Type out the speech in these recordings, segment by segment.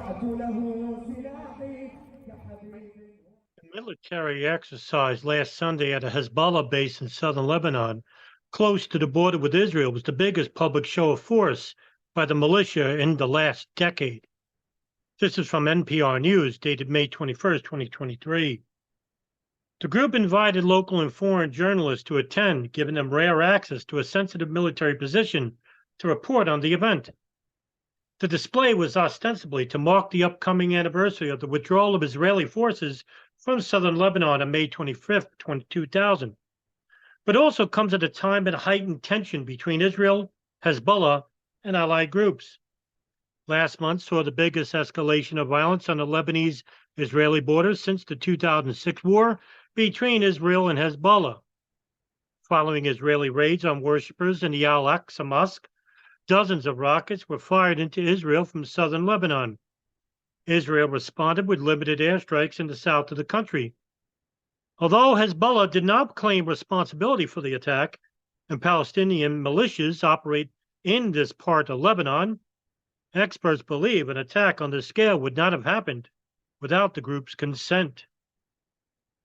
A military exercise last Sunday at a Hezbollah base in southern Lebanon, close to the border with Israel, was the biggest public show of force by the militia in the last decade. This is from NPR News, dated May 21st, 2023. The group invited local and foreign journalists to attend, giving them rare access to a sensitive military position to report on the event. The display was ostensibly to mark the upcoming anniversary of the withdrawal of Israeli forces from southern Lebanon on May 25th, 2000, but also comes at a time of heightened tension between Israel, Hezbollah, and allied groups. Last month saw the biggest escalation of violence on the Lebanese-Israeli border since the 2006 war between Israel and Hezbollah. Following Israeli raids on worshippers in the Al-Aqsa Mosque, dozens of rockets were fired into Israel from southern Lebanon. Israel responded with limited airstrikes in the south of the country. Although Hezbollah did not claim responsibility for the attack, and Palestinian militias operate in this part of Lebanon, experts believe an attack on this scale would not have happened without the group's consent.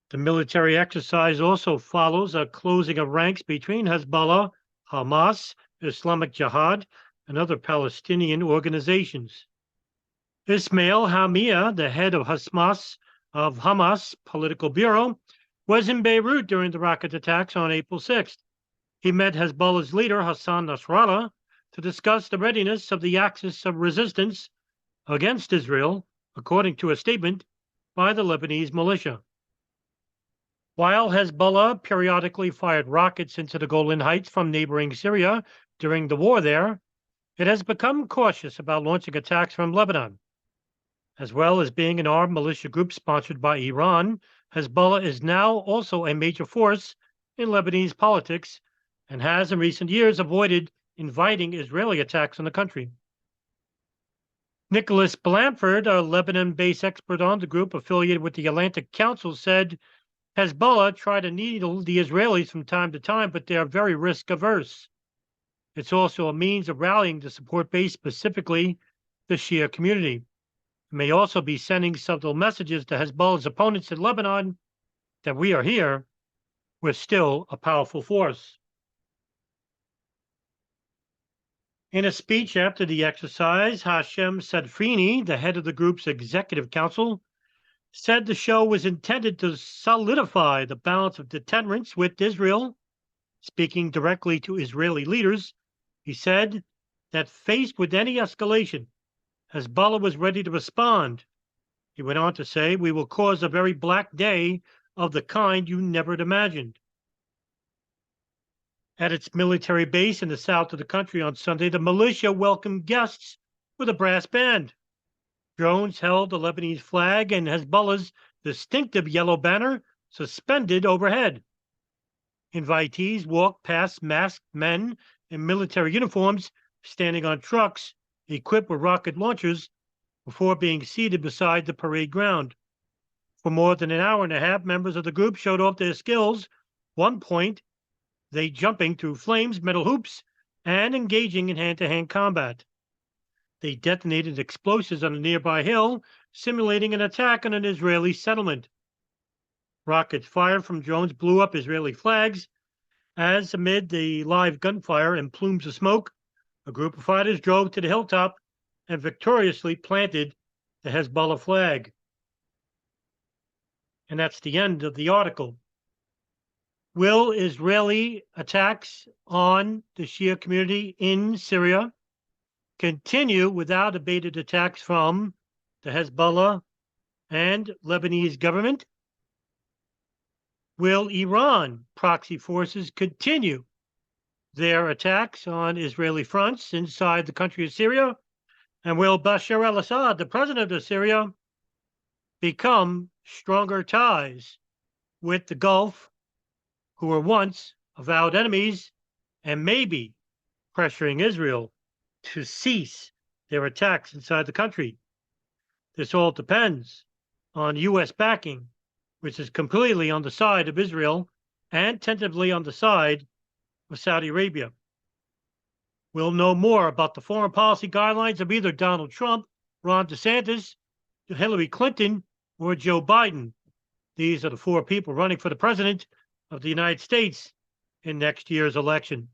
The military exercise also follows a closing of ranks between Hezbollah, Hamas, Islamic Jihad, and other Palestinian organizations. Ismail Haniyeh, the head of Hamas political bureau, was in Beirut during the rocket attacks on April 6th. He met Hezbollah's leader, Hassan Nasrallah, to discuss the readiness of the axis of resistance against Israel, according to a statement by the Lebanese militia. While Hezbollah periodically fired rockets into the Golan Heights from neighboring Syria during the war there, it has become cautious about launching attacks from Lebanon. As well as being an armed militia group sponsored by Iran, Hezbollah is now also a major force in Lebanese politics and has in recent years avoided inviting Israeli attacks on the country. Nicholas Blanford, a Lebanon-based expert on the group affiliated with the Atlantic Council, said Hezbollah try to needle the Israelis from time to time, but they are very risk-averse. It's also a means of rallying the support base, specifically the Shia community. It may also be sending subtle messages to Hezbollah's opponents in Lebanon that we are here, we're still a powerful force. In a speech after the exercise, Hashem Sadfrini, the head of the group's executive council, said the show was intended to solidify the balance of deterrence with Israel. Speaking directly to Israeli leaders, he said that faced with any escalation, Hezbollah was ready to respond. He went on to say, "We will cause a very black day of the kind you never imagined." At its military base in the south of the country on Sunday, the militia welcomed guests with a brass band. Drones held the Lebanese flag and Hezbollah's distinctive yellow banner suspended overhead. Invitees walked past masked men in military uniforms standing on trucks equipped with rocket launchers before being seated beside the parade ground. For more than an hour and a half, members of the group showed off their skills. One point, they jumping through flames, metal hoops, and engaging in hand-to-hand combat. They detonated explosives on a nearby hill, simulating an attack on an Israeli settlement. Rockets fired from drones blew up Israeli flags, as amid the live gunfire and plumes of smoke, a group of fighters drove to the hilltop and victoriously planted the Hezbollah flag. And that's the end of the article. Will Israeli attacks on the Shia community in Syria continue without abated attacks from the Hezbollah and Lebanese government? Will Iran proxy forces continue their attacks on Israeli fronts inside the country of Syria? And will Bashar al-Assad, the president of Syria, become stronger ties with the Gulf, who were once avowed enemies, and maybe pressuring Israel to cease their attacks inside the country? This all depends on U.S. backing, which is completely on the side of Israel and tentatively on the side of Saudi Arabia. We'll know more about the foreign policy guidelines of either Donald Trump Ron DeSantis, Hillary Clinton, or Joe Biden. These are the four people running for the president of the United States in next year's election.